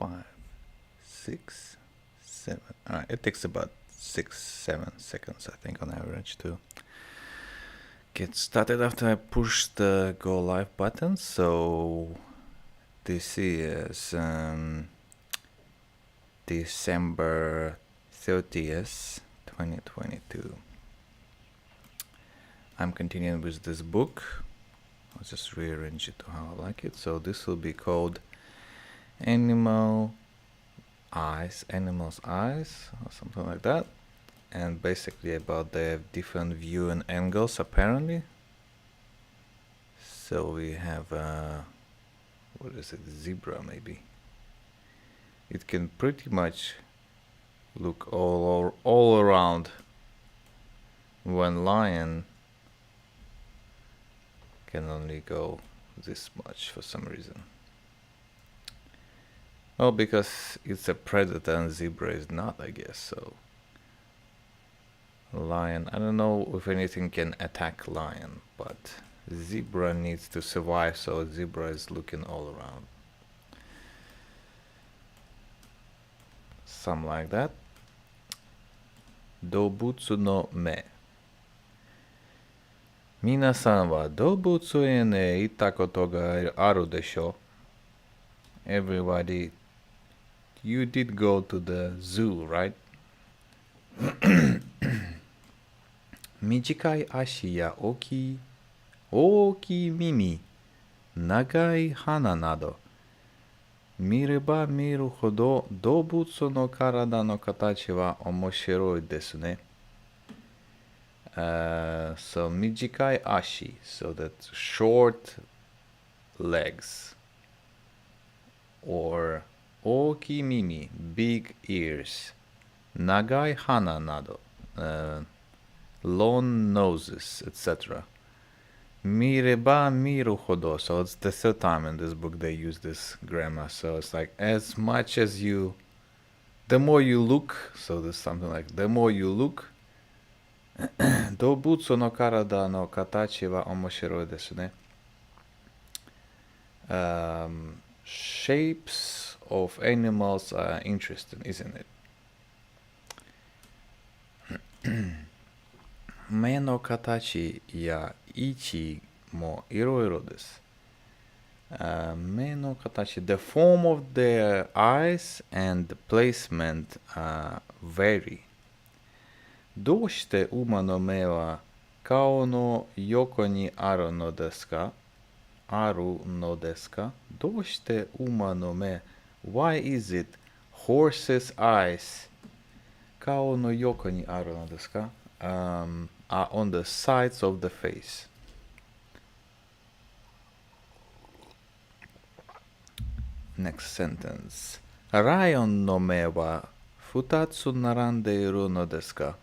5, 6, 7. Alright, it takes about 6-7 seconds, I think, on average to get started after I push the go live button. So this is December 30th, 2022. I'm continuing with this book. I'll just rearrange it to how I like it. So this will be called Animal's Eyes, or something like that. And basically about the different viewing angles, apparently. So we have what is it, zebra maybe. It can pretty much look all around, when lion can only go this much for some reason. Well, because it's a predator and zebra is not, I guess. So lion, I don't know if anything can attack lion, but zebra needs to survive, so zebra is looking all around. Something like that. Dobutsu no me. 皆さんは動物園へ行ったことがあるでしょう? Everybody, you did go to the zoo, right? 短い足や大きい耳、長い鼻など、見れば見るほど動物の体の形は面白いですね。So 短い足, so that's short legs. Or 大きい耳, big ears. 長い鼻など, long noses, etc. 見れば見るほど, so it's the third time in this book they use this grammar. So it's like as much as you, the more you look, so there's something like the more you look, 動物の体の形は面白いですね。Shapes of animals are interesting, isn't it? 目の形や位置もいろいろです。目の形, the form of their eyes and the placement vary. どうして馬の目は顔の横にあるのですか? どうして馬の目? Why is it horse's eyes 顔の横にあるのですか? Are on the sides of the face. Next sentence. ライオンの目は2つ並んでいるのですか?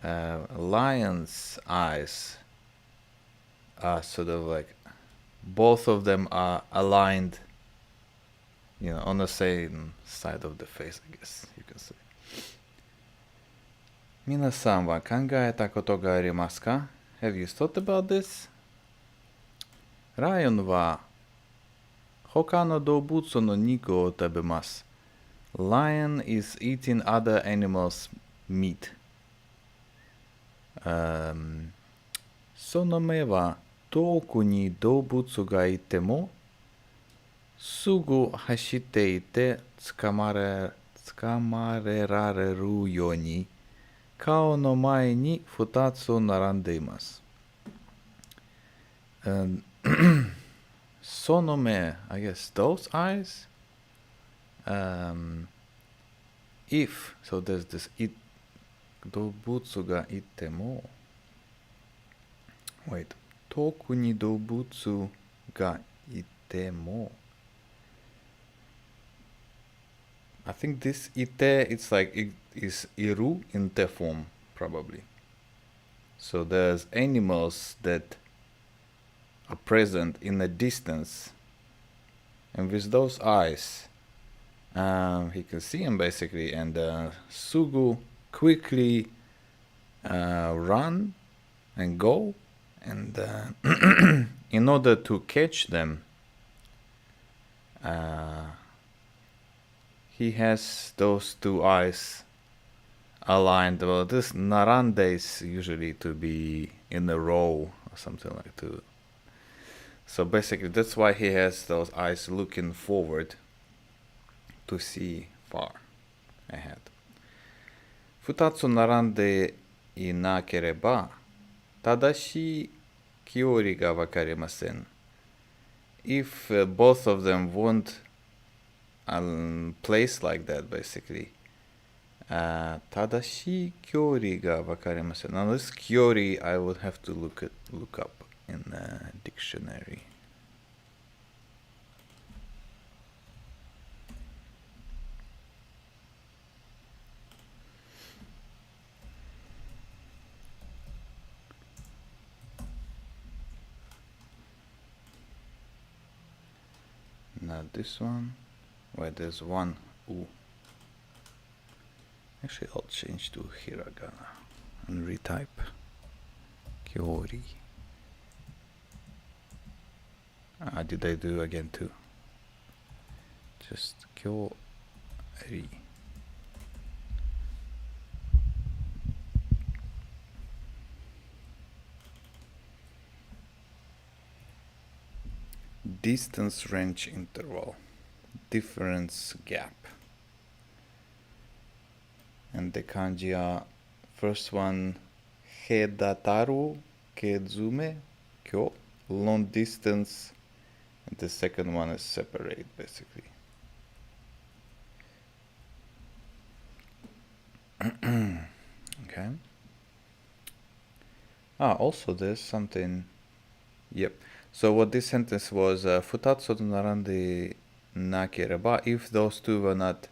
Lion's eyes are sort of like both of them are aligned, on the same side of the face, I guess you can say. 皆さんは考えたことがありますか? Have you thought about this? ライオンは他の動物の肉を食べます。Lion is eating other animals' meat. その目は遠くに動物がいてもすぐ走っていて捕まれられるように顔の前に2つ並んでいます。その目, I guess those eyes, if, so there's this動物がいても wait, 遠くに動物がいても I think this ite, it's like it is iru in te form, probably. So there's animals that are present in the distance, and with those eyes, he can see them basically, and Sugu quickly run and go, and in order to catch them, he has those two eyes aligned. Well, this narande is usually to be in a row or something like that. So basically, that's why he has those eyes looking forward to see far ahead. 二つ並んでいなければ、正しい距離がわかりません。If both of them won't place like that, basically, 正しい距離がわかりません。Now this 距離 I would have to look up in a dictionary. Not this one. Wait, there's one. Ooh. Actually, I'll change to hiragana and retype. Kyori. Did I do again too? Just kyori. Distance range interval. Difference gap. And the kanji are first one hedataru kezume kyo, long distance, and the second one is separate basically. Okay. Also there's something. Yep. So what this sentence was, futatsu narande nakereba, if those two were not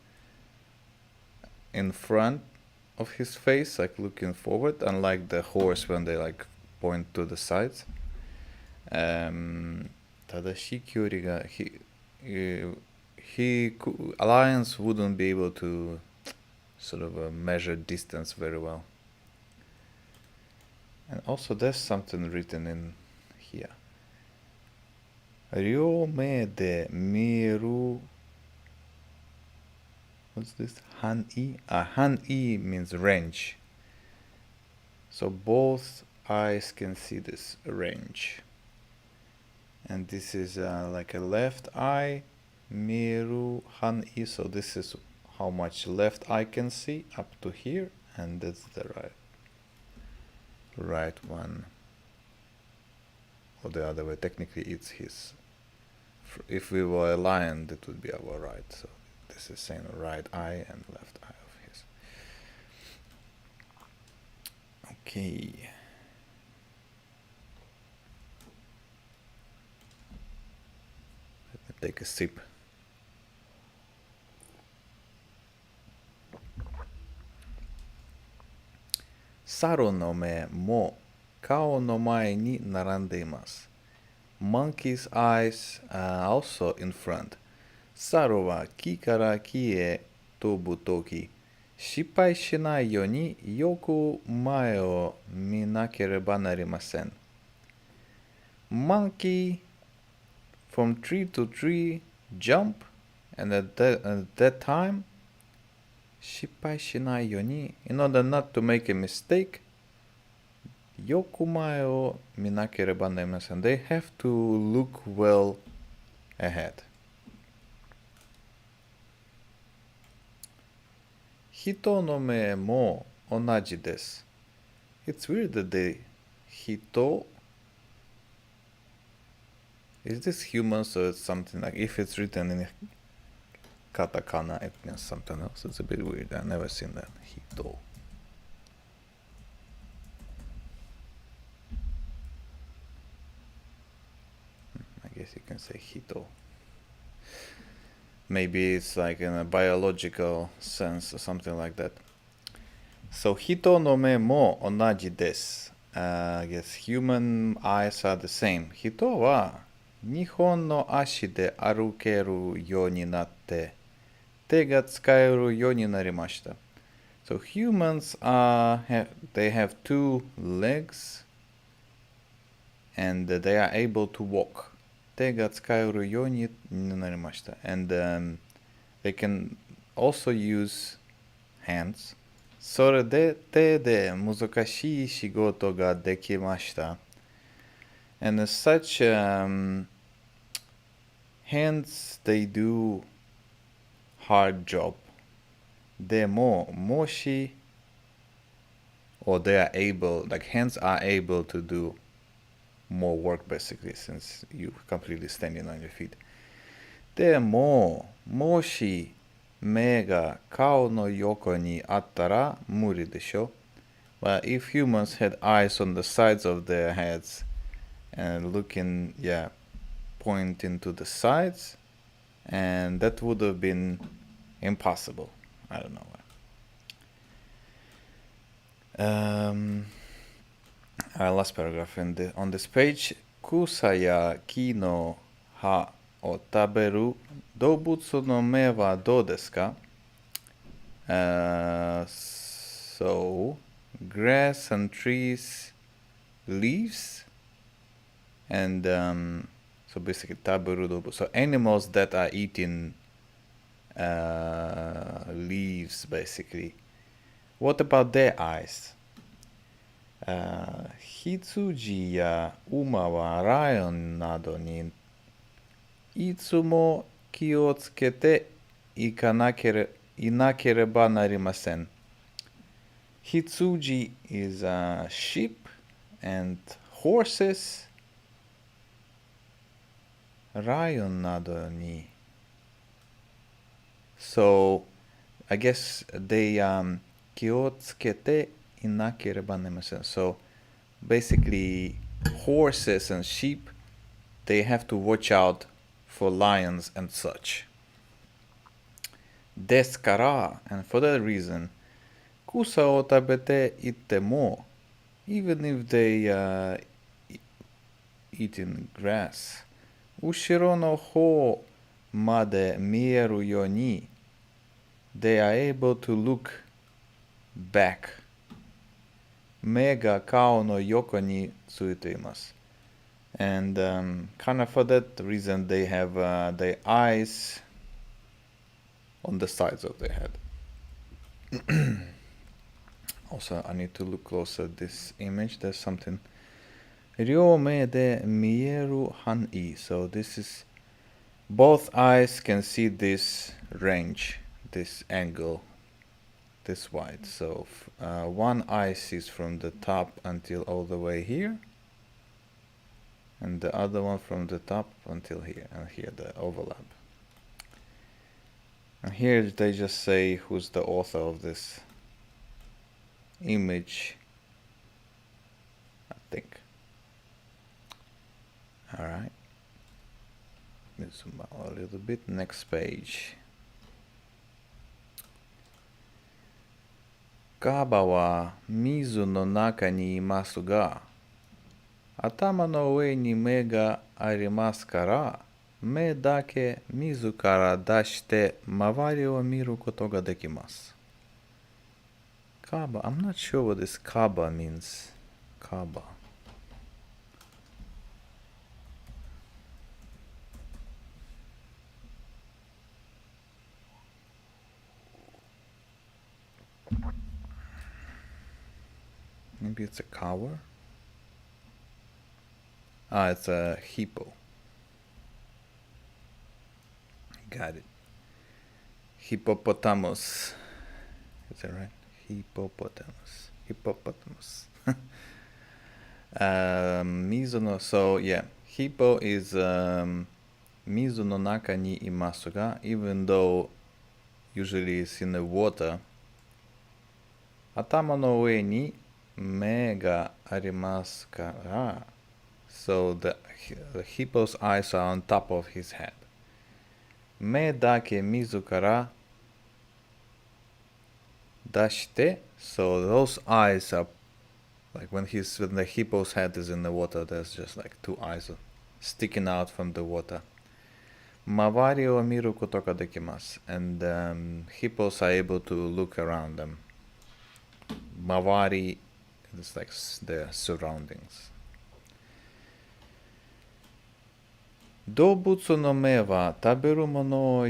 in front of his face, like looking forward, unlike the horse when they like point to the sides. Tadashi kyori ga Alliance wouldn't be able to sort of measure distance very well. And also there's something written in here. Ryome de miru. What's this? Han-i? Han-i means range. So both eyes can see this range. And this is like a left eye, miru han-i. So this is how much left eye can see up to here. And that's the right one. Or the other way. Technically it's his. If we were a lion, that would be our right. So this is saying right eye and left eye of his. Okay. Let me take a sip. Saro no me mo kao no mae ni narande imasu. Monkey's eyes are also in front. Saru wa ki kara ki e tobu toki, shippai shinai yo ni yoku mae o minakereba narimasen. Monkey from tree to tree jump, and at that time, shippai shinai yo ni, in order not to make a mistake, yokumae o minakereba narimasen. They have to look well ahead. Hito no me mo onaji desu. It's weird that the hito. Is this human? So it's something like, if it's written in katakana, it means something else. It's a bit weird. I've never seen that. Hito. I guess you can say hito. Maybe it's like in a biological sense or something like that. So hito no me mo onaji desu. I guess human eyes are the same. Hito wa nihon no ashi de arukeru you ni natte te ga tsukaeru you ni narimashita. So humans they have two legs and they are able to walk. Te ga tsukaeru you ni narimashita. And they can also use hands. それで手で難しい仕事ができました。And as such, hands, they do hard job. でも、もし or they are able, like hands are able to do more work basically since you're completely standing on your feet. でも、もし目が顔の横にあったら無理でしょ。But if humans had eyes on the sides of their heads and looking, yeah, pointing to the sides, and that would have been impossible. I don't know why. Last paragraph on this page. 草や木の葉を食べる動物の目はどうですか? So, grass and trees, leaves, and so basically 食べる動物. So animals that are eating leaves basically. What about their eyes? 羊や馬はライオンなどにいつも気をつけていなければなりません。羊 is sheep and horses. ライオンなどに So, I guess they 気をつけていなければなりません. So, basically, horses and sheep, they have to watch out for lions and such. ですから、and for that reason, 草を食べていても even if they eating grass, 後ろの方まで見えるように they are able to look back. 目が顔の横についています。And kind of for that reason they have their eyes on the sides of their head. Also, I need to look closer at this image. There's something. 両目で見える範囲. So this is both eyes can see this range, this angle, this wide. So one eye sees from the top until all the way here, and the other one from the top until here, and here the overlap. And here they just say who's the author of this image, I think. Alright. Let's zoom out a little bit. Next page. カバは水の中にいますが、頭の上に目がありますから、目だけ水から出して周りを見ることができます。Kaba, I'm not sure what this kaba means. Kaba. Maybe it's a cower? It's a hippo. Got it. Hippopotamus. Is that right? Hippopotamus. Mizu so yeah, hippo is mizu no naka ni imasu ga, even though usually it's in the water. Atama no ue ni me ga arimasu kara. So the hippo's eyes are on top of his head. Me dake mizu kara dashite. So those eyes are like when the hippo's head is in the water, there's just like two eyes sticking out from the water. Mavari o miru koto ga dekimasu. And hippos are able to look around them. Mavari is like their surroundings. 動物の目は食べるものを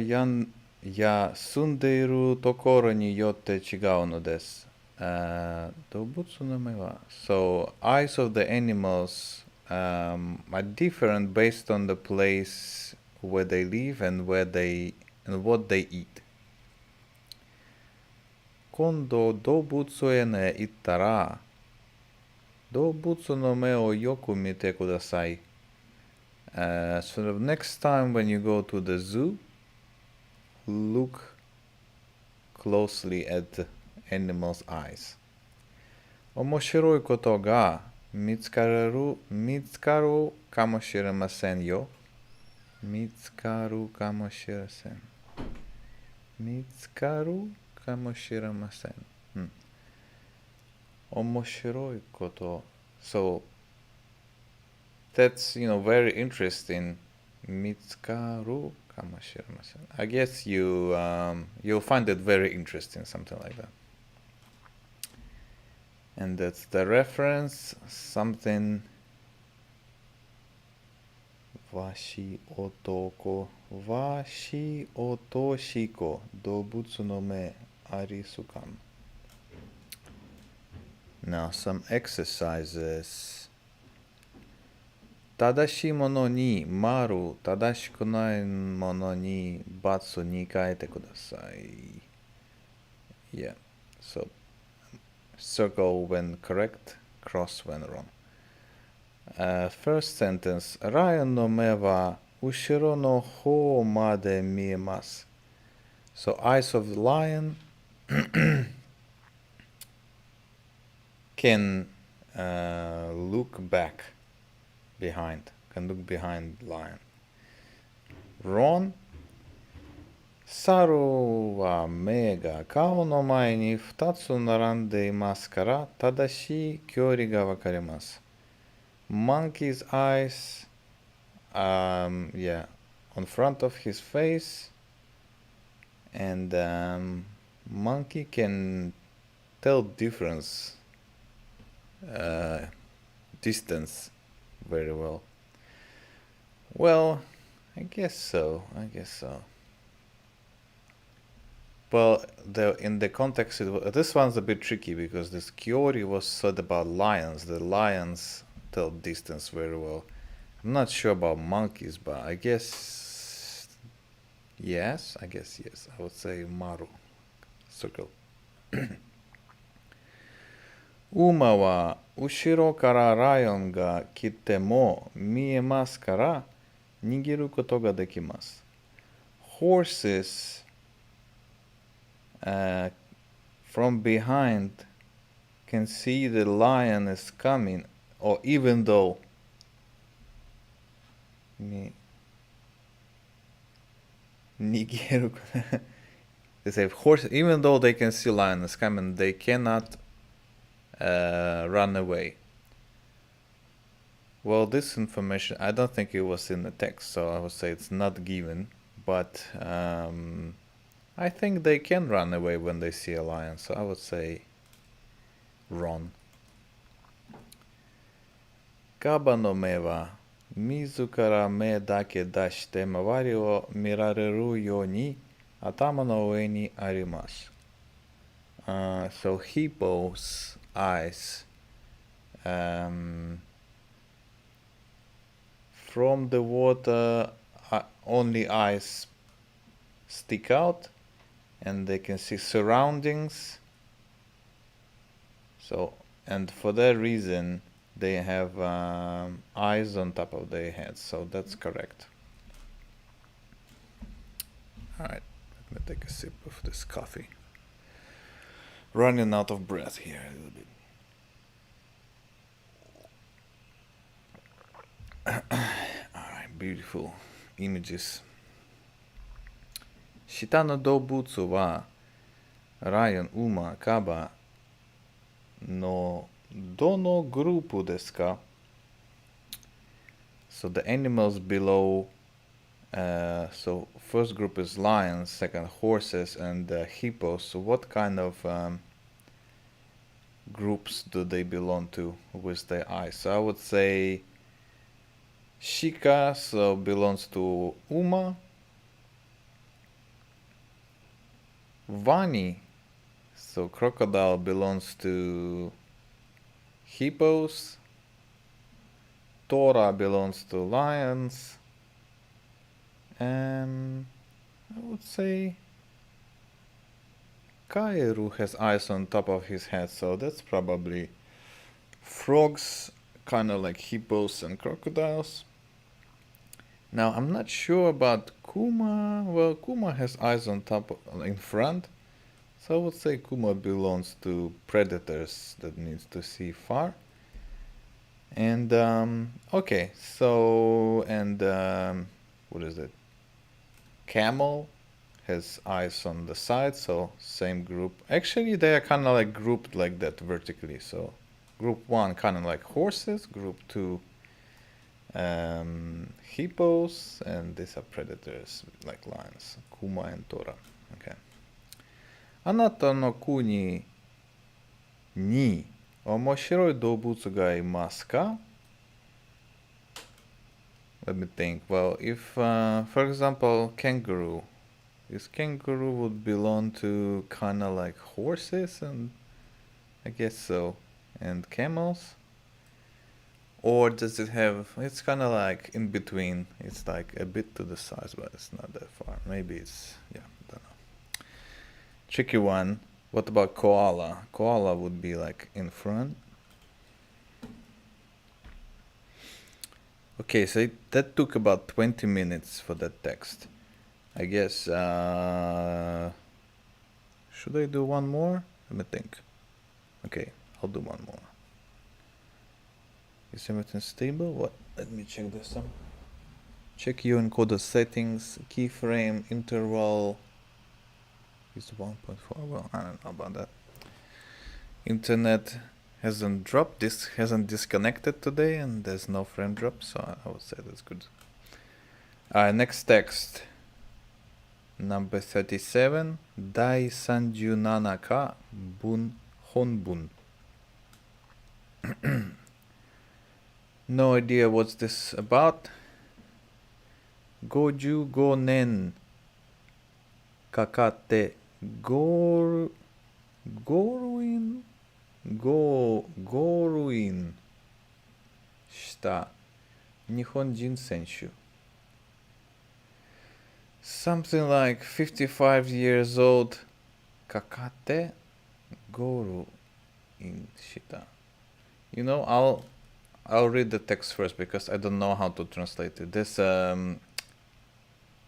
や住んでいるところによって違うのです。動物の目は So, eyes of the animals are different based on the place where they live and and what they eat. 今度動物園へ行ったら動物の目をよく見てください。So the next time when you go to the zoo, look closely at the animal's eyes. 面白いことが見つかるかもしれませんよ。見つかるかもしれません。見つかるかもしれません。面白いこと。So, that's, very interesting. 見つかるかもしれません. I guess you'll find it very interesting, something like that. And that's the reference, something わし男しこ動物の目ありすかん Now some exercises 正しいものに丸、正しくないものに×に変えてください。Yeah, so circle when correct, cross when wrong. First sentence ライオンの目は後ろの方まで見えます。So eyes of the lion can look back can look behind lion. Wrong 猿は目が顔の前に2つ並んでいますから正しい距離がわかります。Monkey's eyes, on front of his face, and monkey can tell difference, distance very well. Well, I guess so. Well, in the context, this one's a bit tricky because this Kiori was said about lions. The lions tell distance very well. I'm not sure about monkeys, but I guess yes. I would say Maru. Circle. 馬は後ろからライオンが来ても見えますから逃げることができます。Horses from behind can see the lion is coming, or even though they say horse, even though they can see lion is coming, they cannot run away. Well, this information, I don't think it was in the text, so I would say it's not given, but I think they can run away when they see a lion, so I would say run. カバの目は自ら目だけ出して周りを見られるように頭の上にあります。So hippo's eyes from the water only eyes stick out and they can see surroundings. So, and for that reason they have eyes on top of their heads, so that's correct. Alright, let me take a sip of this coffee. Running out of breath here a little bit. Alright, beautiful images. 下の動物はライオン、馬、カバのどのグループですか? So the animals below, so first group is lions, second horses, and hippos. So what kind of groups do they belong to with their eyes? So I would say Shika, so belongs to Uma. Vani. So crocodile belongs to hippos. Tora belongs to lions. And I would say Kairu has eyes on top of his head, so that's probably frogs, kind of like hippos and crocodiles. Now I'm not sure about Kuma. Well, Kuma has eyes on top, in front, so I would say Kuma belongs to predators that needs to see far. And okay, so what is it? Camel has eyes on the side, so same group. Actually, they are kind of like grouped like that vertically. So group 1 kind of like horses, group 2 hippos, and these are predators like lions, Kuma and Tora. Okay. Anata no kuni ni omoshiroi doubutsu ga imasu ka? Let me think. Well, if, for example, kangaroo. This kangaroo would belong to kind of like horses, and I guess so, and camels. Or does it have, it's kind of like in between. It's like a bit to the size, but it's not that far. Maybe it's, yeah, don't know. Tricky one. What about koala? Koala would be like in front. Okay, so that took about 20 minutes for that text. I guess, should I do one more? Let me think. Okay, I'll do one more. Is everything stable? What? Let me check this out. Check your encoder settings, keyframe, interval. Is 1.4, well, I don't know about that. Internet hasn't dropped, this hasn't disconnected today, and there's no frame drop, so I would say that's good. Next text. Number 37. Dai sanjunana ka bun honbun. No idea what's this about. Goju go nen kakate goruin shita Nihonjin senshu. Something like 55 years old. Kakate goru in shita. You know, I'll read the text first because I don't know how to translate it. This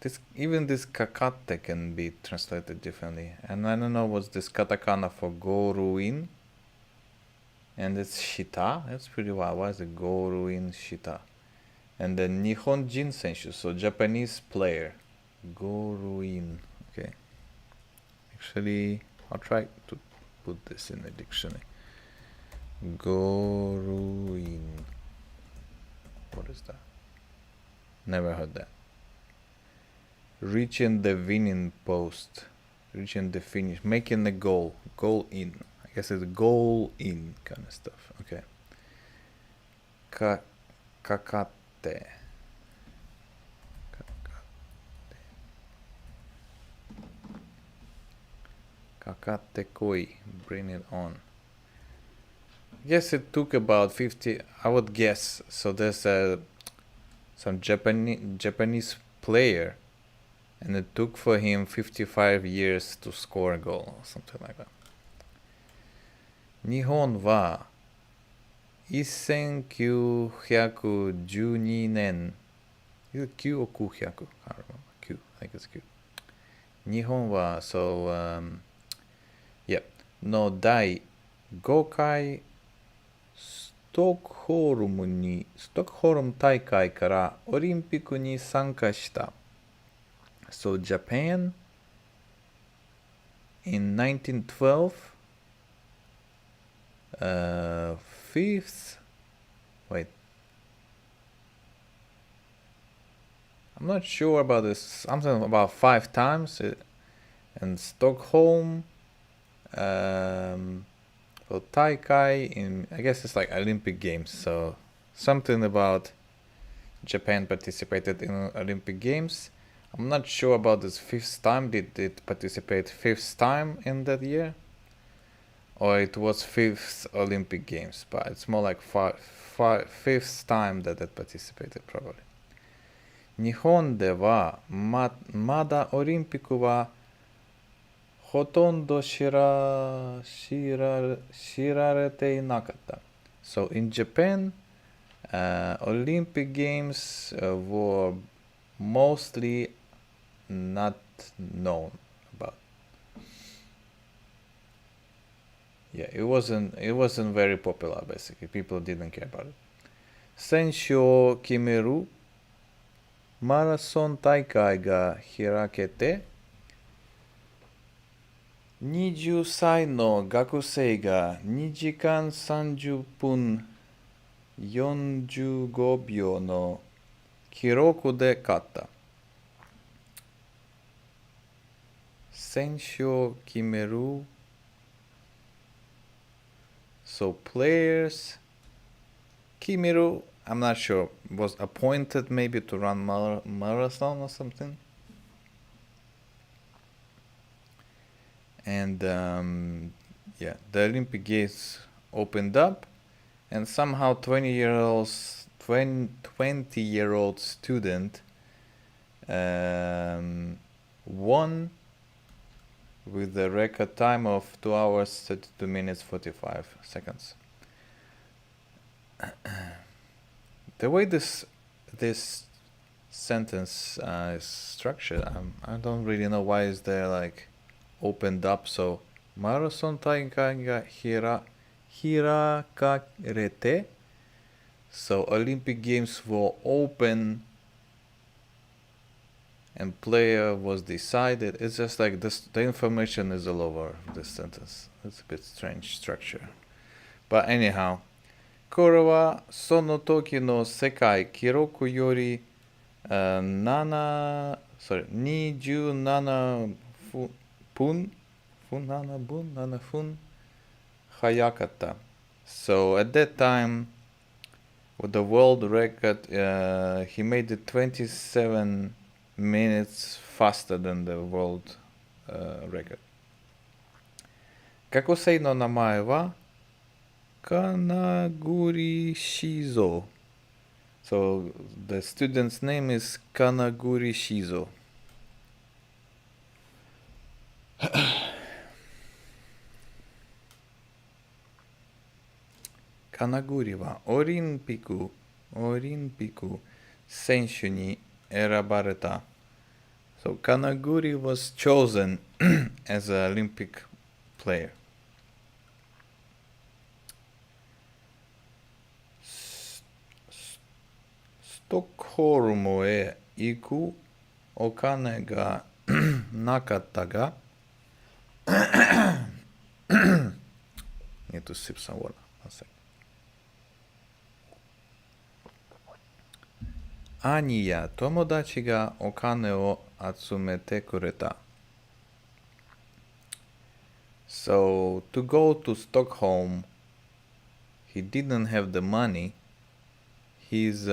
kakate can be translated differently, and I don't know what's this katakana for goruin. And it's shita. That's pretty wild. Why is it goruin shita? And then Nihonjin senshu, so Japanese player. Goruin. Okay. Actually, I'll try to put this in the dictionary. Goruin. What is that? Never heard that. Reaching the winning post. Reaching the finish. Making the goal. Goal in. I guess it's goal in kind of stuff. Okay. Kakate. Kakate koi. Bring it on. I guess it took about 50, I would guess. So there's some Japanese player, and it took for him 55 years to score a goal, or something like that. Nihon wa 1912年 Is it Q or 900? I don't remember. Q. I think it's Q. Nihon wa, so, yep. No dai 5回ストックホルム大会からオリンピックに参加した。So Japan in 1912, fifth, wait, I'm not sure about this, something about 5 times, and Stockholm, well, Taikai in, I guess it's like Olympic Games, so something about Japan participated in Olympic Games. I'm not sure about this fifth time. Did it participate fifth time in that year? Or it was fifth Olympic Games, but it's more like fifth time that it participated probably. 日本ではまだオリンピックはほとんど知られていなかった。So in Japan, Olympic Games were mostly not known about. Yeah, it wasn't very popular basically. People didn't care about it. 選手を決めるマラソン大会が開けて、20歳の学生が2時間30分45秒の記録で勝った。選手を決める So players Kimiru, I'm not sure, was appointed maybe to run marathon or something. And yeah, the Olympic Games opened up, and somehow 20-year-old student won with a record time of 2 hours 32 minutes 45 seconds. The way this sentence is structured, I don't really know why is there like opened up. So marathon 大会が開かれて So Olympic Games were open and player was decided. It's just like this, the information is all over this sentence. It's a bit strange structure. But anyhow, これはその時の世界記録より27分早かった。So at that time, with the world record, he made it 27 minutes faster than the world record. 学生の名前はKanaguri Shizo. So the student's name is Kanaguri Shizo. Kanaguri はオリンピック選手に選ばれた。So Kanaguri was chosen as an Olympic player. ストックホルムへ行くお金がなかったが Need to sip some water. One second. 兄や友達がお金を集めてくれた。So to go to Stockholm, he didn't have the money. His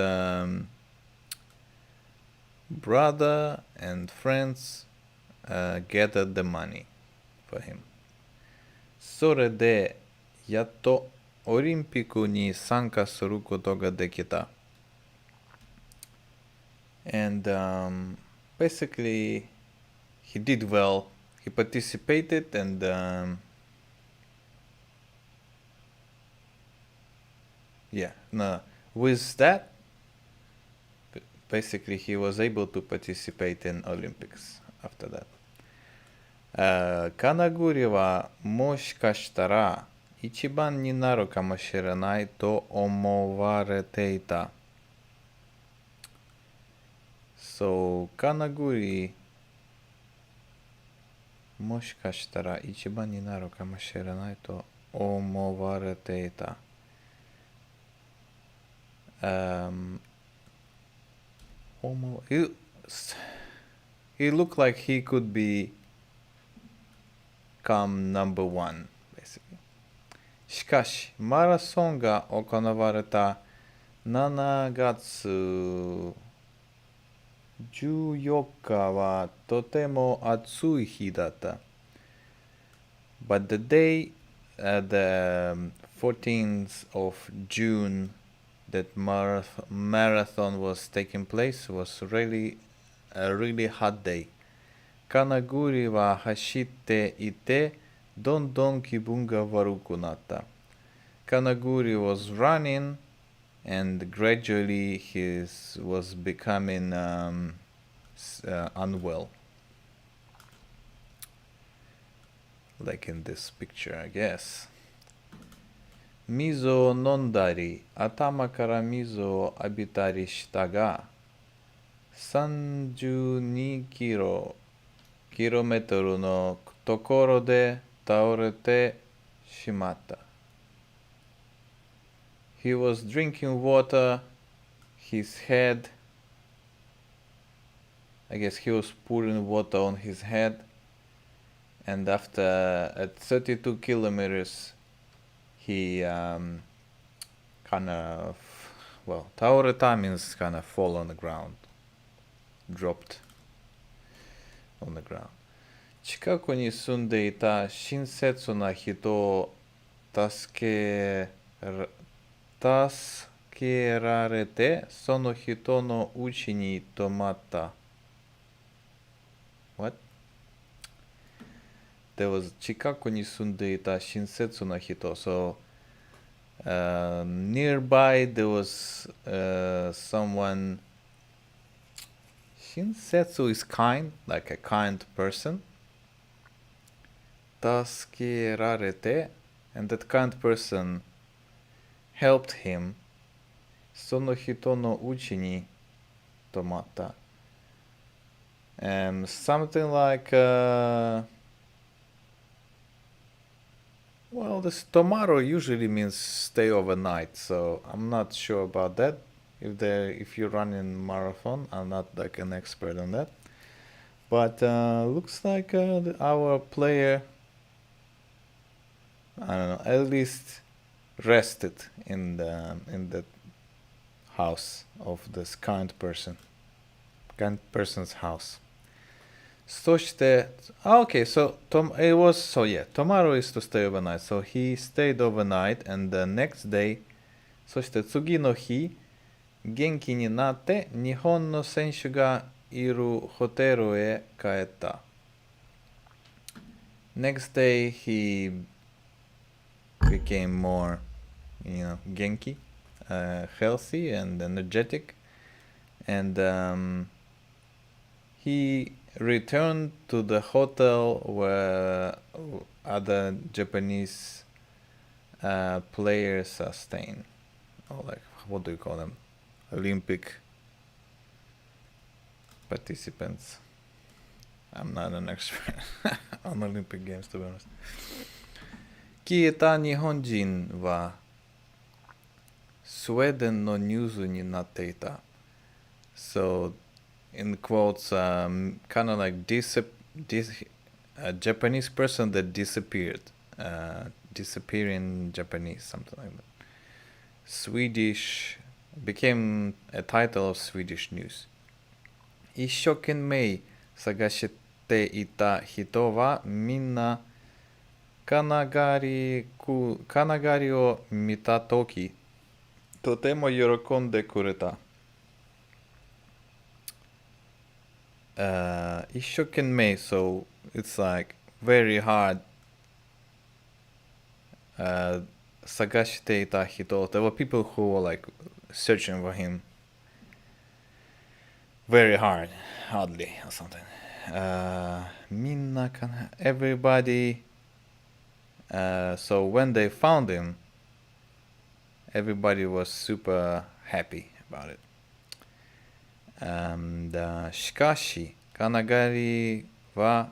brother and friends gathered the money for him. それでやっとオリンピックに参加することができた。And basically, he did well. He participated, and with that, basically, he was able to participate in Olympics after that. 金栗はもしかしたら一番になるかもしれないと思われていた。So, 金栗もしかしたら一番になるかもしれないと思われていた。He looked like he could become number one, basically. しかし、マラソンが行われた7月14日はとても暑い日だった。But the day, the 14th of June, that marathon was taking place was really a really hot day. 金栗は走っていて、どんどん気分が悪くなった。Kanaguri was running, and gradually he was becoming unwell. Like in this picture, I guess. 水を飲んだり、頭から水を浴びたりしたが、32キロメートルのところで倒れてしまった。He was drinking water, his head, I guess he was pouring water on his head, and after at 32 kilometers, he kind of, well, 倒れた means kind of fall on the ground, dropped on the ground. 近くに住んでいた親切な人を助けられて、その人の家に泊まった。What? There was 近くに住んでいた親切な人。So, nearby there was someone. 親切 is kind, like a kind person. 助けられて, and that kind person helped him. その人の家に泊まった。Something like, well, this tomorrow usually means stay overnight, so I'm not sure about that. If you run in marathon, I'm not like an expert on that. But looks like our player, I don't know, at least rested in the house of this kind person's house. そして、okay, so it was, so yeah, tomorrow is to stay overnight. So he stayed overnight, and the next day, そして次の日、元気になって日本の選手がいるホテルへ帰った。Next day, he became more, 元気, healthy and energetic, and he returned to the hotel where other Japanese players are staying. Or like, what do you call them? Olympic participants. I'm not an expert on Olympic Games, to be honest. 消えた日本人はスウェーデンのニュースになっていた。So, in quotes, kind of like a Japanese person that disappeared. Disappearing Japanese, something like that. Swedish became a title of Swedish news. 一生懸命探していた人はみんな金狩りを見たとき、とても喜んでくれた。一生懸命, so it's like very hard. 探していた人, there were people who were like searching for him very hardly or something. みんなかな everybody, so when they found him, everybody was super happy about it. And しかし金狩りは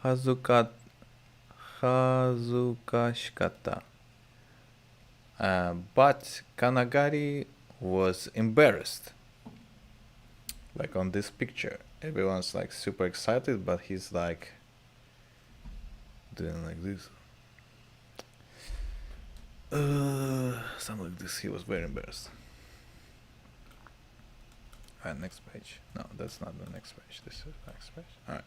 恥ずかしかった。But Kanagari was embarrassed. Like on this picture, everyone's like super excited, but he's like doing like this. Something like this. He was very embarrassed. Next page. No, that's not the next page. This is the next page. All right.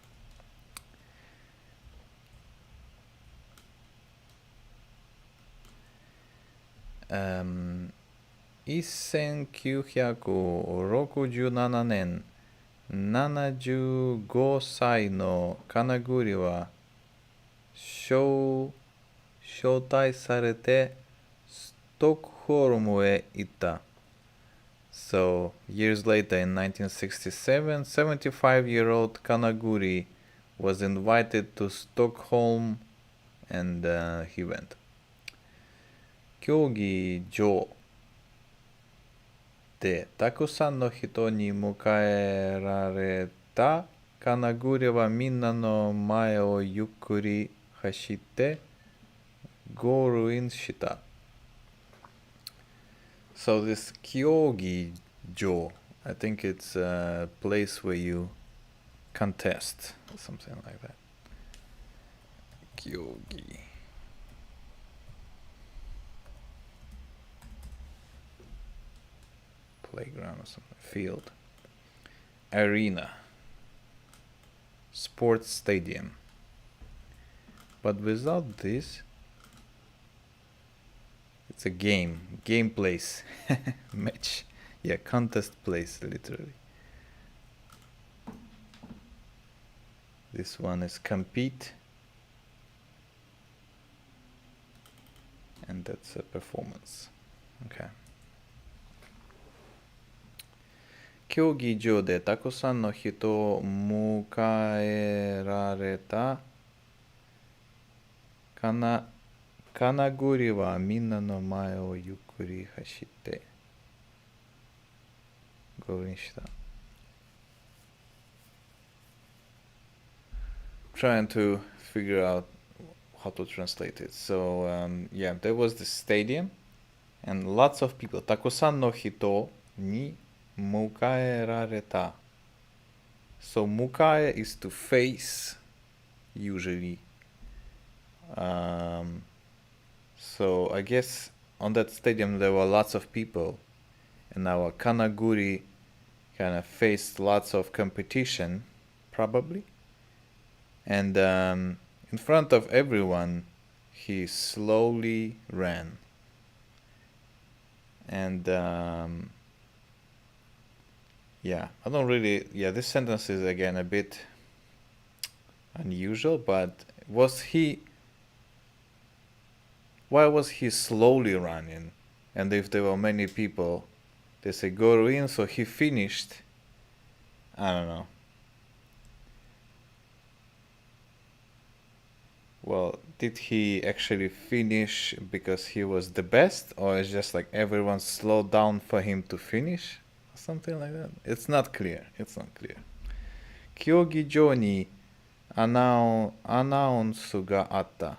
1967年75歳の金栗は招待されてストックホルムへ行った。So, years later in 1967, 75-year-old Kanaguri was invited to Stockholm and he went. 競技場でたくさんの人に迎えられた金栗はみんなの前をゆっくり走ってゴールインした。So this 競技場, I think it's a place where you contest, something like that. 競技playground or something, field, arena, sports stadium. But without this, it's a game place, match, yeah, contest place, literally. This one is compete, and that's a performance. Okay. 競技場でたくさんの人を迎えられた金栗はみんなの前をゆっくり走ってゴールインした。Trying to figure out how to translate it. So, yeah, there was the stadium and lots of people. たくさんの人に迎えられた. So 迎え is to face usually. So I guess on that stadium there were lots of people, and our Kanaguri kind of faced lots of competition, probably. And in front of everyone, he slowly ran. And yeah, I don't really, yeah, this sentence is again a bit unusual, but why was he slowly running? And if there were many people, they say go in, so he finished, I don't know. Well, did he actually finish because he was the best, or it's just like everyone slowed down for him to finish? Something like that. It's not clear. 競技場にアナウンスがあった.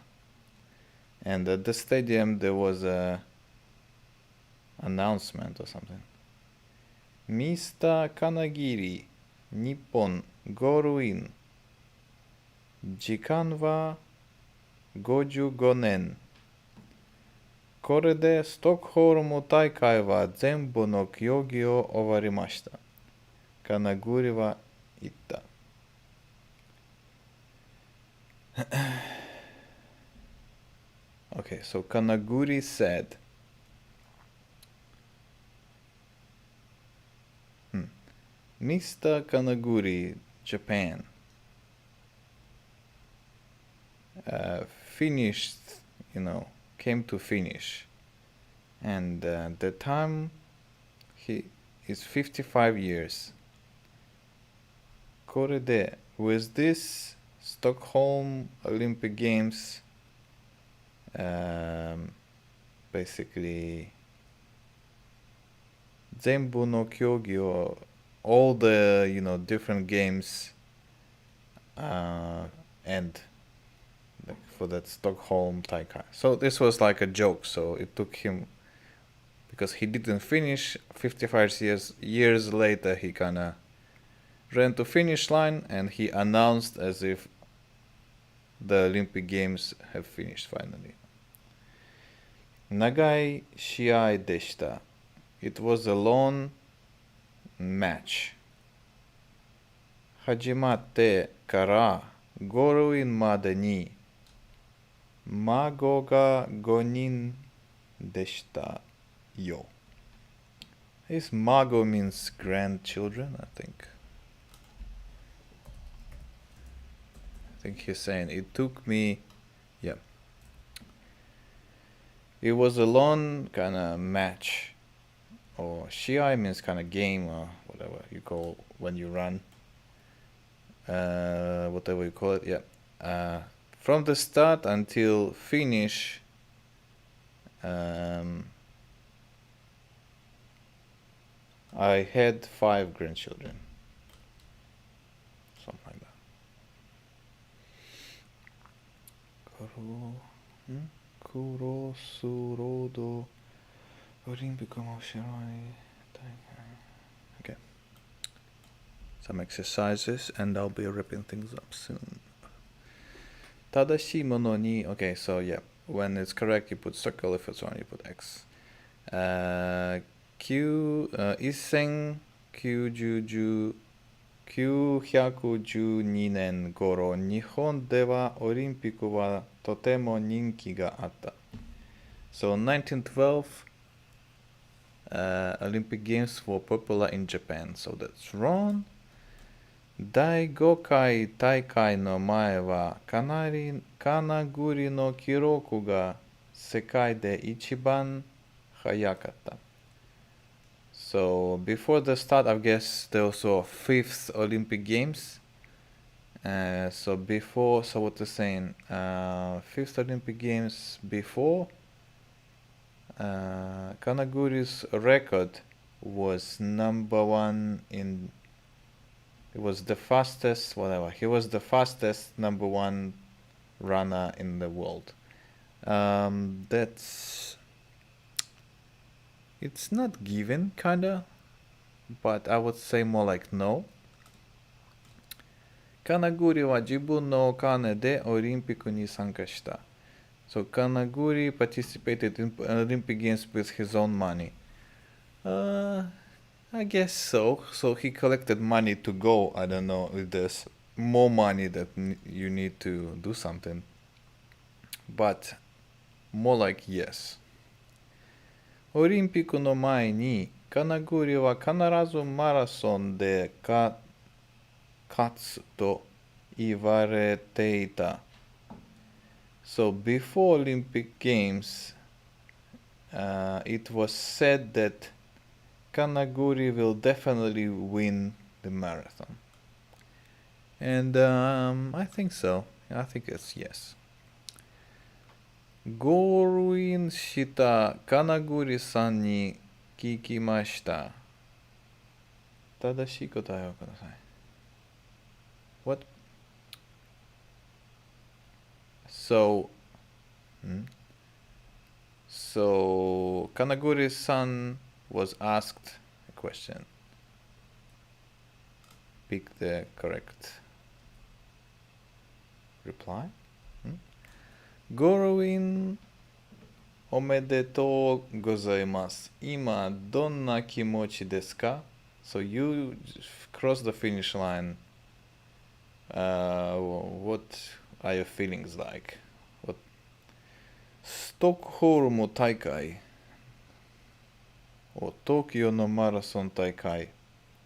And at the stadium there was a announcement or something. Mr. Kanagiri, 日本ゴールイン. 時間は55年. これでストックホルム大会は全部の競技を終わりました。金栗は言った。Okay, so Kanaguri said, Mr. Kanaguri, Japan, finished, came to finish. And the time he is 55 years. これで, with this Stockholm Olympic Games, basically, 全部の競技を, all the, different games end for that Stockholm 大会. So this was like a joke, so it took him, because he didn't finish, 55 years later he kinda ran to finish line and he announced as if the Olympic Games have finished finally. 長い試合でした. It was a long match. 始まってからゴールインまでに孫が5人でしたよ. This mago means grandchildren, I think. I think he's saying it took me, yeah. It was a long kind of match, or shiai means kind of game or whatever you call when you run. Whatever you call it, yeah. From the start until finish, I had 5 grandchildren. Something like that. Kurosurodo Olympico Moshiroi. Okay. Some exercises and I'll be wrapping things up soon. Tadashi mono ni. Okay, so yeah. When it's correct, you put circle. If it's wrong, you put X. 1912年頃、日本ではオリンピックはとても人気があった。So 1912, Olympic Games were popular in Japan. So that's wrong. 第5回大会の前は金繰りの記録が世界で一番早かった。So before the start, I guess there was a 5th Olympic Games. So what they're saying, 5th Olympic Games before, Kanaguri's record was number 1 in. It was the fastest, whatever. He was the fastest number 1 runner in the world. It's not given, kinda, but I would say more like no. Kanaguri は自分のお金でオリンピックに参加した。So Kanaguri participated in Olympic Games with his own money. I guess so. So he collected money to go. I don't know if there's more money that you need to do something. But more like yes. オリンピックの前に金栗は必ずマラソンで勝つと言われていた。So before Olympic Games, it was said that Kanaguri will definitely win the marathon. And I think so. I think it's yes. ゴールインした金栗さんに聞きました。正しい答えをください。What? So, Kanaguri-san was asked a question. Pick the correct reply. ゴールインおめでとうございます。今どんな気持ちですか? So you cross the finish line. What are your feelings like? ストックホルム大会 or 東京のマラソン大会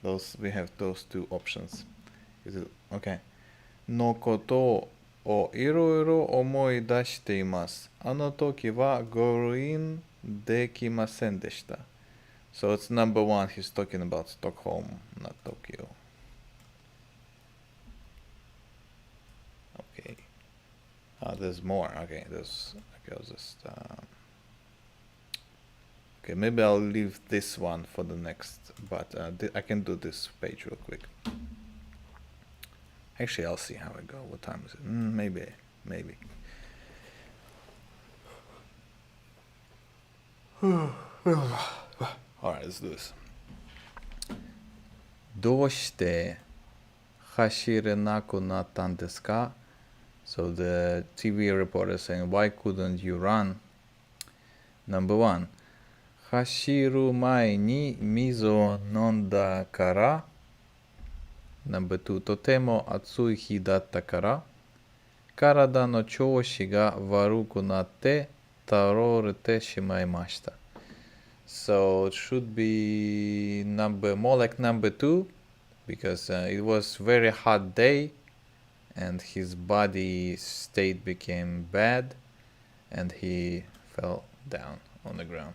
we have those two options. Is it okay? のことをいろいろ思い出しています。あの時はゴールインできませんでした。So it's number 1. He's talking about Stockholm, not Tokyo. Okay. There's more. Okay, I'll just. Okay, maybe I'll leave this one for the next, but I can do this page real quick. Actually, I'll see how it goes. What time is it? Maybe. Alright, let's do this. どうして走れなくなったんですか? So the TV reporter is saying, why couldn't you run? Number 1. 走る前に水を飲んだから。Number 2、とても暑い日だったから。体の調子が悪くなって倒れてしまいました。So it should be more like number 2 because it was very hot day and his body state became bad and he fell down on the ground.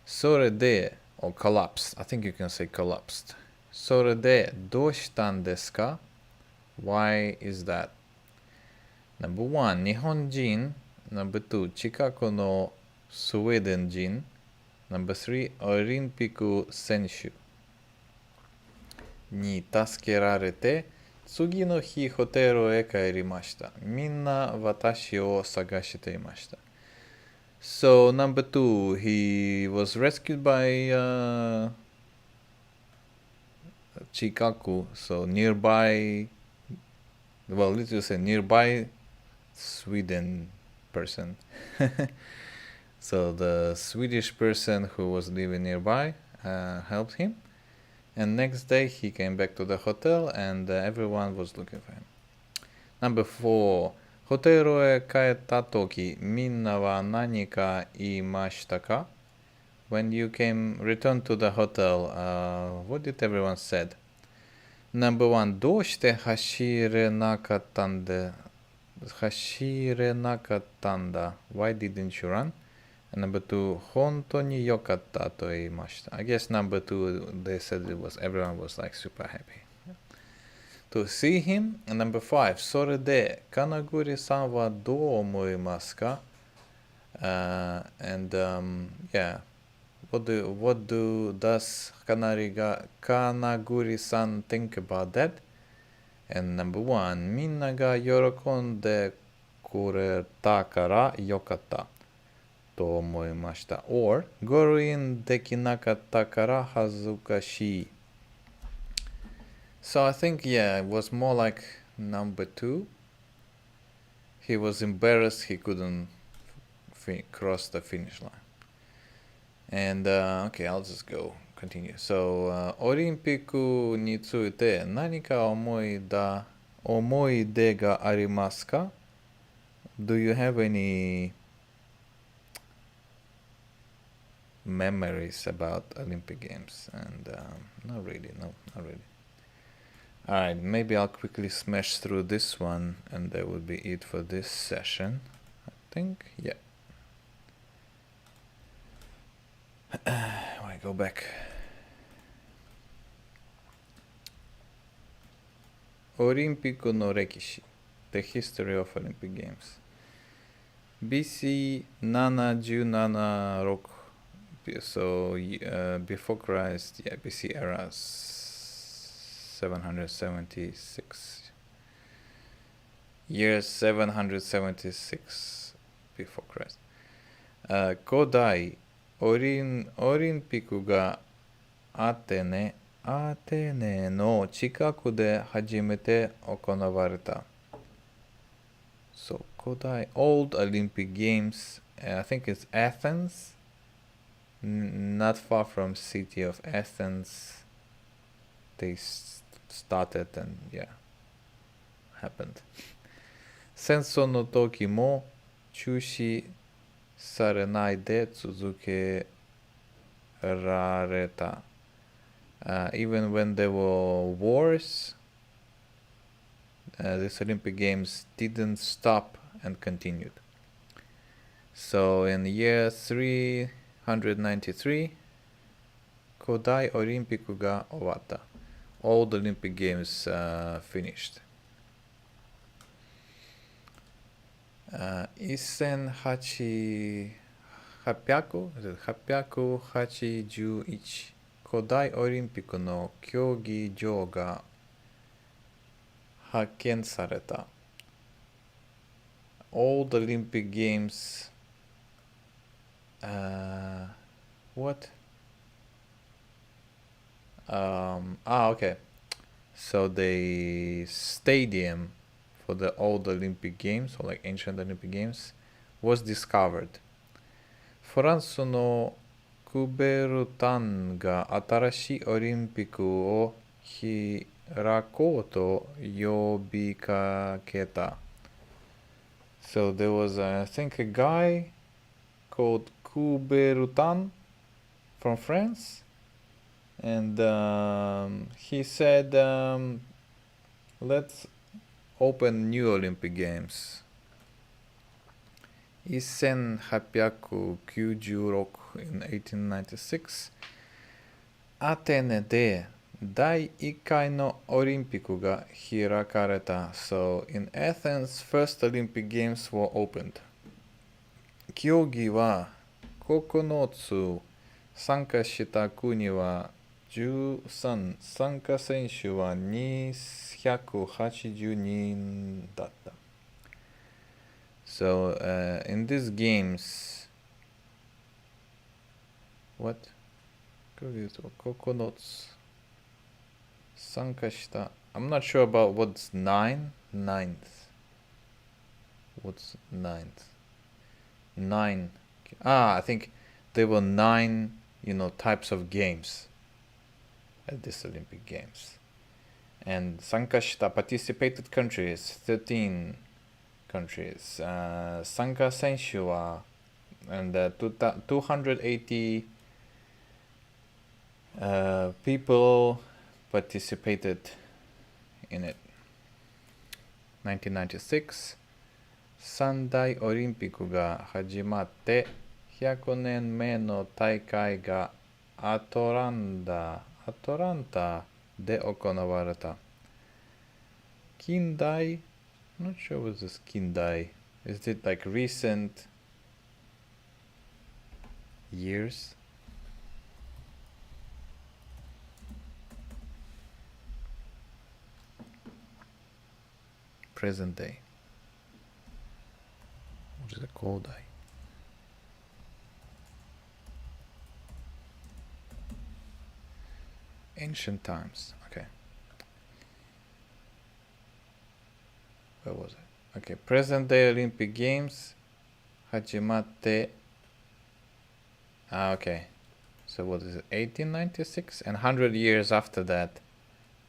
それで or collapsed. I think you can say collapsed. それでどうしたんですか? Why is that? Number 1、日本人。Number 2、近くのスウェーデン人。Number 3、オリンピック選手に助けられて、次の日ホテルへ帰りました。みんな私を探していました。So number 2, he was rescued by Chikaku, so nearby, well, let's just say nearby Sweden person. So the Swedish person who was living nearby helped him. And next day he came back to the hotel and everyone was looking for him. Number 4. ホテルへ帰ったとき、みんなは何か言いましたか? When you returned to the hotel, what did everyone said? Number 1. どうして走れなかったんだ? Why didn't you run? And number 2. 本当に良かったと言いました. I guess number 2, they said everyone was like super happy to see him. And number 5. それで、金栗さんはどう思いますか? Yeah. What does Kanaguri-san think about that? And number 1. みんなが喜んでくれたからよかったと思いました。Or ゴールインできなかったから恥ずかしい。So I think, yeah, it was more like number 2. He was embarrassed he couldn't cross the finish line. And, okay, I'll just continue. So, オリンピックについて何か思い出がありますか? Do you have any memories about Olympic Games? And, not really. Alright, maybe I'll quickly smash through this one and that will be it for this session. I think, yeah. I go back. オリンピックの歴史 The History of Olympic Games BC 776 So before Christ, yeah, BC era 776 Year 776 before Christ 古代オリンピックがアテネの近くで初めて行われた。So, 古代 Old Olympic Games, I think it's Athens, not far from city of Athens. They started and, yeah, happened. 戦争の時も中止されないで続けられた。Even when there were wars, these Olympic Games didn't stop and continued. So in the year 393, 古代オリンピックが終わった。All the Olympic Games finished. 1881古代オリンピックの競技場が発見された。All the Olympic Games, what? Okay. So the stadium for the old Olympic Games, or like ancient Olympic Games, was discovered. フランスのクベルタンが新しいオリンピックを開こうと呼びかけた。So there was, I think, a guy called Coubertin from France, and he said, let's open new Olympic Games. 1896 in 1896アテネで第1回のオリンピックが開かれた。So in Athens, first Olympic Games were opened. 競技は9つ、参加した国は13、参加選手は280人だった。So in these games, what? 9つ参加した。I'm not sure about what's ninth. What's ninth? Nine. I think there were 9, types of games at this Olympic Games. And 参加した participated countries, 13 countries. 参加選手は and 280 people participated in it. 1996三大オリンピックが始まって100年目の大会がアトランタで行われた。近代 I'm not sure what this 近代 Is it like recent years? Present day. What is it called? Ancient times. Okay. Where was it? Okay. Present day Olympic Games. 始まって okay. So what is it? 1896? And 100 years after that,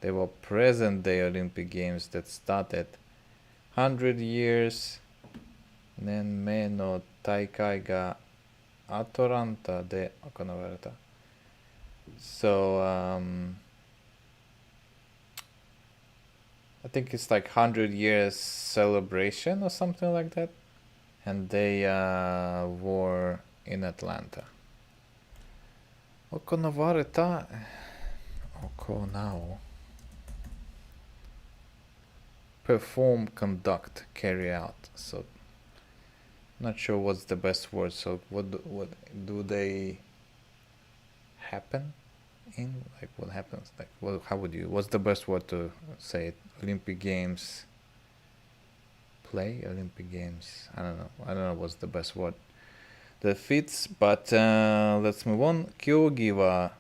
there were present day Olympic Games that started 100 years年目の大会がアトランタで行われた。So, I think it's like 100 years celebration or something like that. And they were in Atlanta. 行われた行う perform, conduct, carry out. So not sure what's the best word. So what do they happen in? Like what happens? Like how would you? What's the best word to say it? Olympic Games. Play Olympic Games. I don't know what's the best word that fits. But let's move on. 競技は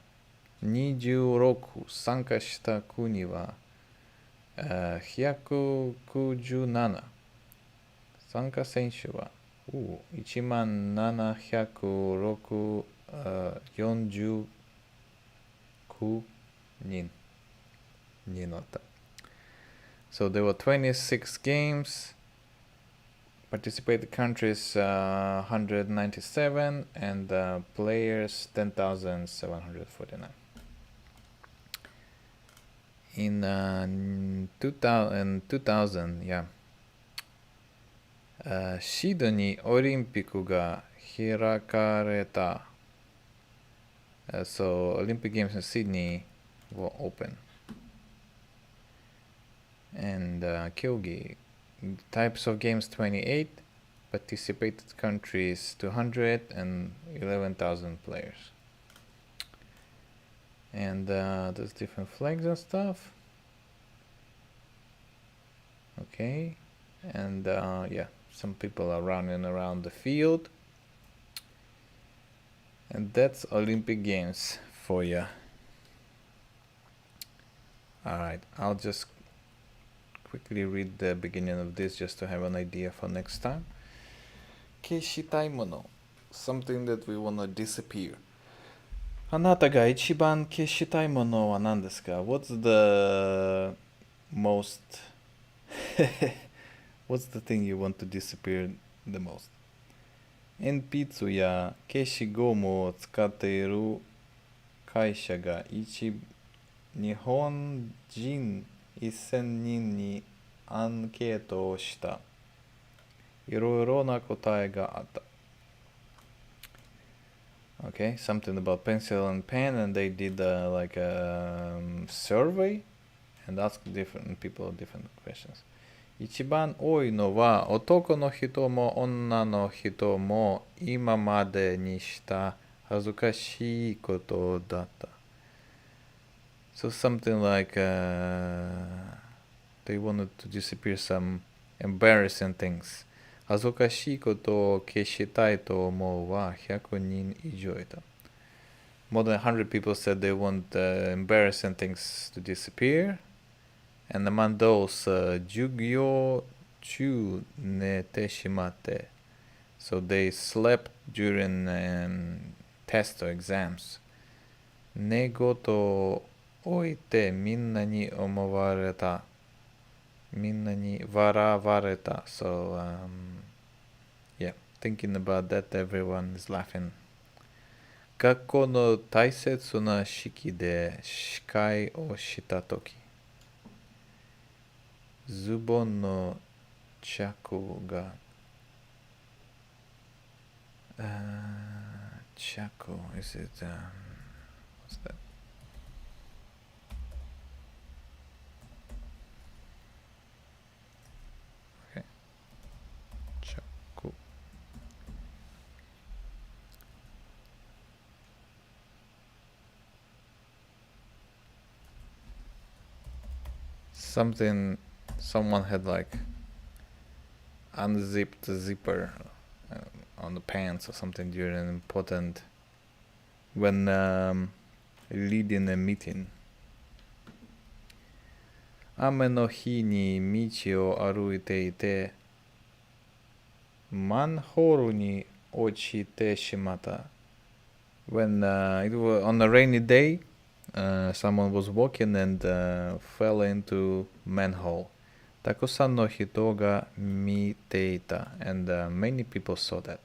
26参加した国は197参加選手は1749人になった。So there were 26 games, participated countries 197 and players 10,749. In 2000, yeah. シドニーオリンピックが開かれた。So Olympic Games in Sydney were open. And 競技 types of games 28, participated countries 200 and 11,000 players. And there's different flags and stuff. Okay. And yeah, some people are running around the field. And that's Olympic Games for you. Alright, I'll just quickly read the beginning of this just to have an idea for next time. 消したいもの something that we wanna disappear. あなたが一番消したいものは何ですか? What's the most What's the thing you want to disappear the most? 鉛筆や消しゴムを使っている会社が日本人1000人にアンケートをした。いろいろな答えがあった。Okay, something about pencil and pen, and they did like a survey and asked different people different questions. 一番多いのは男の人も女の人も今までにした恥ずかしいことだった。So something like they wanted to disappear some embarrassing things. 恥ずかしいことを消したいと思うは100人以上いた。More than 100 people said they want embarrassing things to disappear. And among those, 授業中寝てしまって。So they slept during tests or exams. 寝言を置いてみんなに思われた。みんなに笑われた。So, yeah, thinking about that, everyone is laughing. 学校の大切な式で司会をしたとき。ズボンの着が、着 is it what's that? Okay. 着 something someone had like unzipped the zipper on the pants or something during an important when leading a meeting. 雨の日に道を歩いていてマンホールに落ちてしまった。When it was on a rainy day, someone was walking and fell into manhole. たくさんの人が見ていた and many people saw that.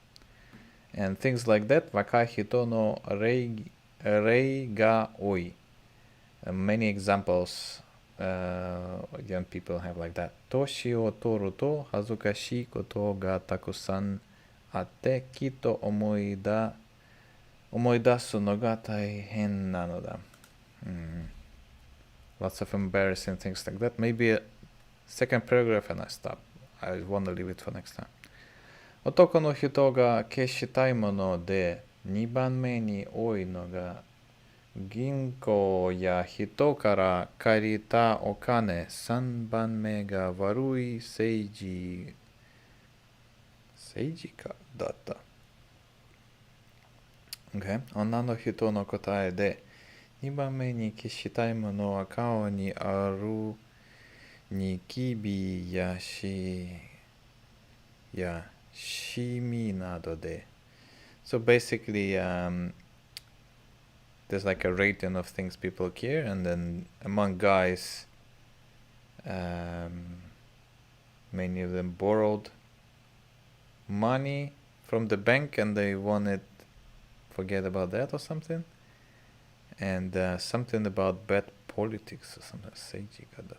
And things like that, 若い人の例が多い. Many examples young people have like that. 年を取ると恥ずかしいことがたくさんあってきっと思い出すのが大変なのだ。Lots of embarrassing things like that. Maybe a second paragraph and I stop. I want to leave it for next time. 男の人が消したいもので2番目に多いのが銀行や人から借りたお金。3番目が悪い政治家だった。Okay. 女の人の答えで2番目に消したいものは顔にあるニキビやシミなどで。So basically, there's like a rating of things people care, and then among guys, many of them borrowed money from the bank and they wanted forget about that or something. And something about bad politics or something. 政治家だった。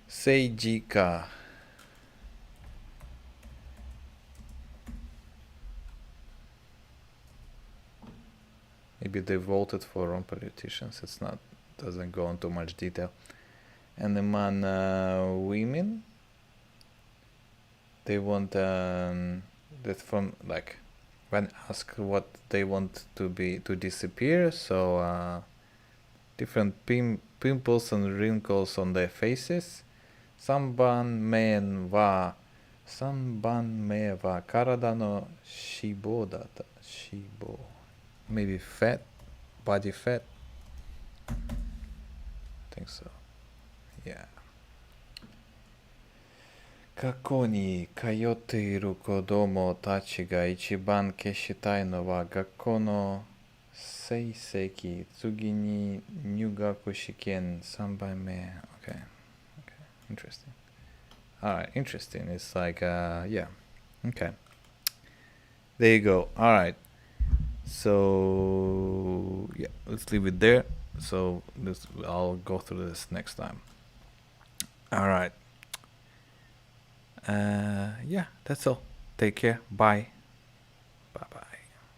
政治家。Maybe they voted for wrong politicians. Doesn't go into much detail. And among women, they want that from like when asked what they want to disappear. So different pimples and wrinkles on their faces. 3番目は体の脂肪だった。脂肪。Maybe fat, body fat. I think so. Yeah. 過去に通っている子供たちが一番消したいのは学校の成績、次に入学試験3番目。Okay, interesting. Alright, interesting. It's like, yeah, okay. There you go. Alright. So, yeah, let's leave it there. So, I'll go through this next time. Alright. Yeah, that's all. Take care. Bye.